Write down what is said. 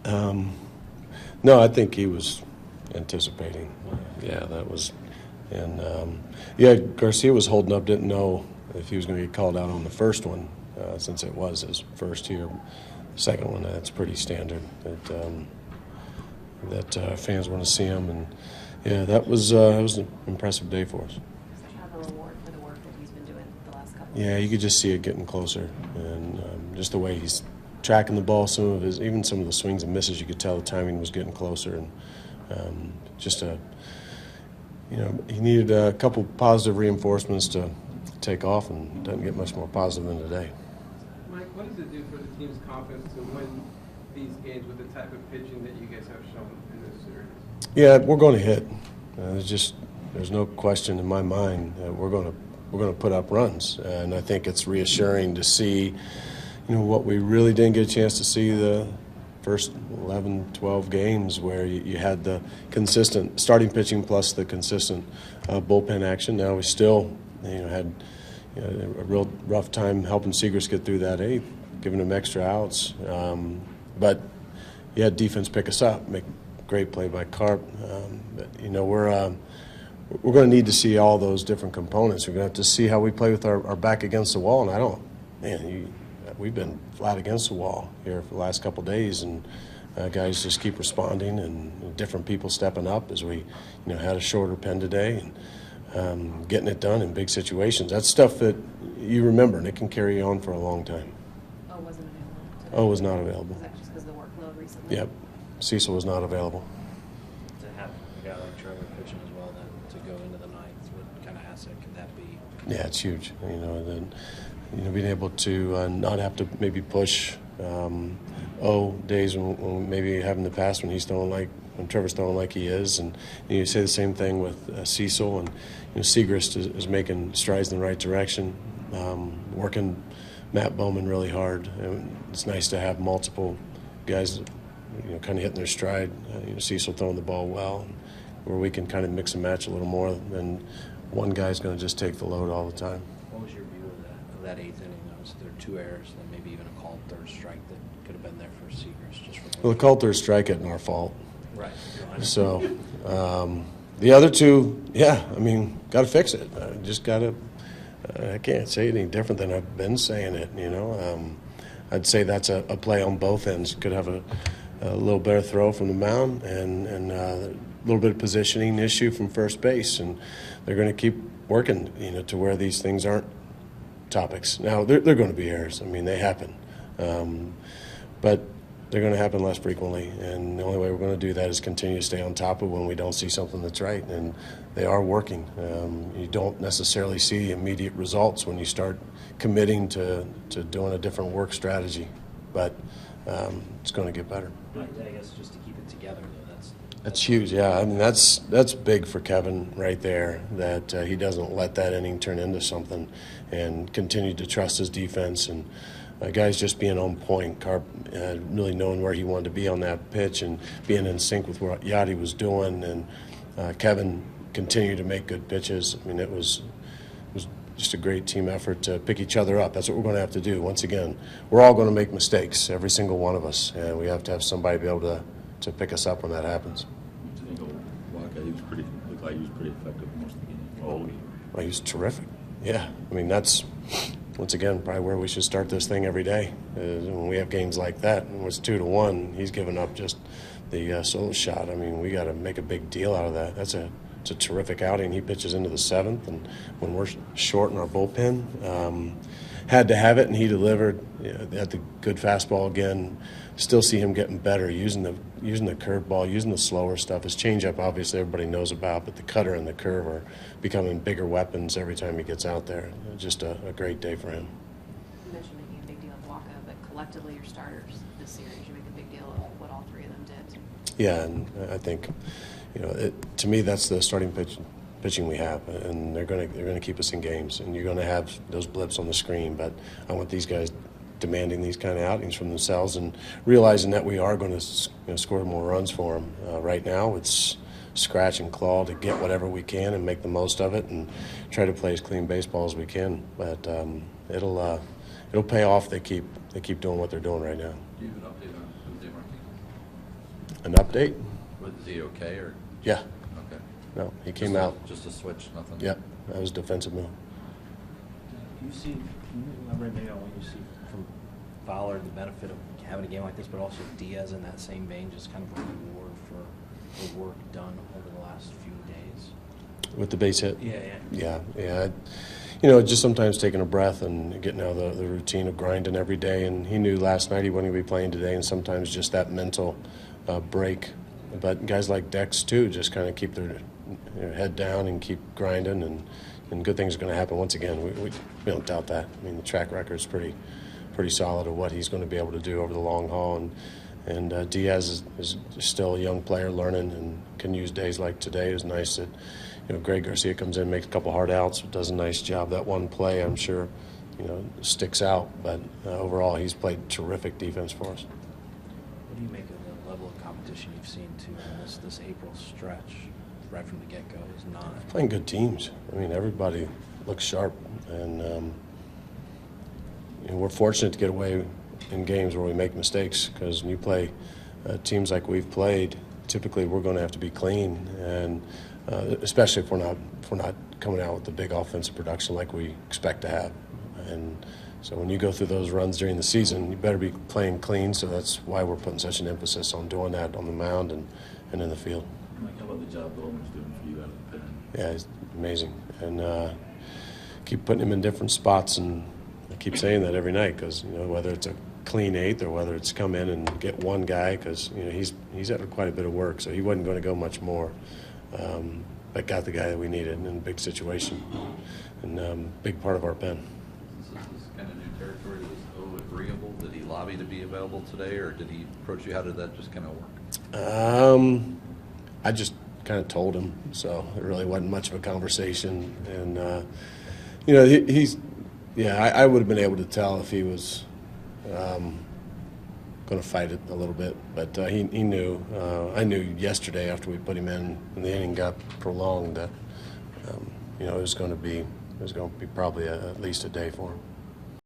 No, I think he was anticipating. Yeah, that was – and, Garcia was holding up, didn't know if he was going to get called out on the first one since it was his first here. Second one, that's pretty standard that fans want to see him. And, yeah, that was an impressive day for us. Have a reward for the work that he's been doing the last couple Yeah, you could just see it getting closer. And just the way he's tracking the ball, even some of the swings and misses, you could tell the timing was getting closer. And he needed a couple positive reinforcements to take off, and doesn't get much more positive than today. Mike, what does it do for the team's confidence to win these games with the type of pitching that you guys have shown in this series? Yeah, we're going to hit. There's no question in my mind that we're going to put up runs, and I think it's reassuring to see, what we really didn't get a chance to see the first 11, 12 games, where you had the consistent starting pitching plus the consistent bullpen action. Now we still, had a real rough time helping Seagrass get through that eighth, giving him extra outs. But you had defense pick us up, make great play by Carp. We're going to need to see all those different components. We're going to have to see how we play with our back against the wall. And we've been flat against the wall here for the last couple of days, and guys just keep responding, and different people stepping up as we, had a shorter pen today, and getting it done in big situations. That's stuff that you remember, and it can carry you on for a long time. Wasn't available today? Was not available. Was that just because of the workload recently? Yep. Cecil was not available. To have a guy like Trevor pitching as well, then to go into the ninth, what kind of asset could that be? Yeah, it's huge. Being able to not have to maybe push days when maybe have in the past when Trevor's throwing like he is, and you say the same thing with Cecil, and Seagrass is making strides in the right direction, working Matt Bowman really hard. And it's nice to have multiple guys, kind of hitting their stride. Cecil throwing the ball well, where we can kind of mix and match a little more than one guy's going to just take the load all the time. What was your view of that eighth inning? Was there 2 errors, and maybe even a called third strike that could have been there for Seagrass? Well, the called third strike isn't our fault. Right. So the other 2, got to fix it. Just got to. I can't say it any different than I've been saying it. I'd say that's a play on both ends. Could have a little better throw from the mound and a little bit of positioning issue from first base, and they're going to keep working, to where these things aren't topics. Now they're going to be errors. They happen, but they're going to happen less frequently, and the only way we're going to do that is continue to stay on top of when we don't see something that's right, and they are working. You don't necessarily see immediate results when you start committing to doing a different work strategy, but it's going to get better. I guess just to keep it together, though, that's huge. Yeah, that's big for Kevin right there, that he doesn't let that inning turn into something, and continue to trust his defense, and guys just being on point. Carp really knowing where he wanted to be on that pitch and being in sync with what Yachty was doing, and Kevin continued to make good pitches. It was just a great team effort to pick each other up. That's what we're going to have to do. Once again, we're all going to make mistakes, every single one of us, and we have to have somebody be able to pick us up when that happens. Looked like he was pretty effective most of the game. Well, he was terrific. Yeah, that's once again probably where we should start this thing every day. When we have games like that, and it's 2-1, he's giving up just the solo shot. We got to make a big deal out of that. It's a terrific outing. He pitches into the 7th, and when we're short in our bullpen, had to have it, and he delivered. Had the good fastball again. Still see him getting better, using the curveball, using the slower stuff. His changeup, obviously, everybody knows about, but the cutter and the curve are becoming bigger weapons every time he gets out there. Just a great day for him. You mentioned making a big deal of Waka, but collectively your starters this series, you make a big deal of what all 3 of them did. Yeah, and I think, to me, that's the starting pitching we have, and they're going to keep us in games, and you're going to have those blips on the screen, but I want these guys demanding these kind of outings from themselves and realizing that we are going to score more runs for them. Right now, it's scratch and claw to get whatever we can and make the most of it and try to play as clean baseball as we can. But it'll pay off. They keep doing what they're doing right now. Do you have an update on Jose An update? Was he okay or? Yeah. Okay. No, he came out. Just a switch, nothing? Yep, that was a defensive move. Do you see, can you elaborate maybe on what you see from Fowler, the benefit of having a game like this, but also Diaz in that same vein, just kind of a reward for the work done over the last few days? With the base hit? Yeah. Yeah. You know, just sometimes taking a breath and getting out of the routine of grinding every day. And he knew last night he wasn't going to be playing today, and sometimes just that mental break. But guys like Dex, too, just kind of keep their head down and keep grinding, and good things are going to happen. Once again, we don't doubt that. I mean, the track record is pretty solid of what he's going to be able to do over the long haul. And Diaz is still a young player learning and can use days like today. It was nice that Greg Garcia comes in, makes a couple hard outs, does a nice job. That one play, I'm sure, sticks out. But overall, he's played terrific defense for us. What do you make of the level of competition you've seen too in this April stretch, right from the get-go? Is not Playing good teams. I mean, everybody looks sharp, and we're fortunate to get away in games where we make mistakes, because when you play teams like we've played, typically we're going to have to be clean, and especially if we're not coming out with the big offensive production like we expect to have. And so when you go through those runs during the season, you better be playing clean. So that's why we're putting such an emphasis on doing that on the mound and in the field. Mike, how about the job Bowman's doing for you out of the pen? Yeah, he's amazing, and keep putting him in different spots, and I keep saying that every night, because whether it's a clean eighth or whether it's come in and get one guy, because he's had quite a bit of work, so he wasn't going to go much more, but got the guy that we needed in a big situation and big part of our pen. This is kind of new territory. Was O agreeable? Did he lobby to be available today, or did he approach you? How did that just kind of work? I just kind of told him, so it really wasn't much of a conversation. And he's I would have been able to tell if he was going to fight it a little bit, but he knew. I knew yesterday after we put him in and the inning got prolonged that it was going to be probably at least a day for him.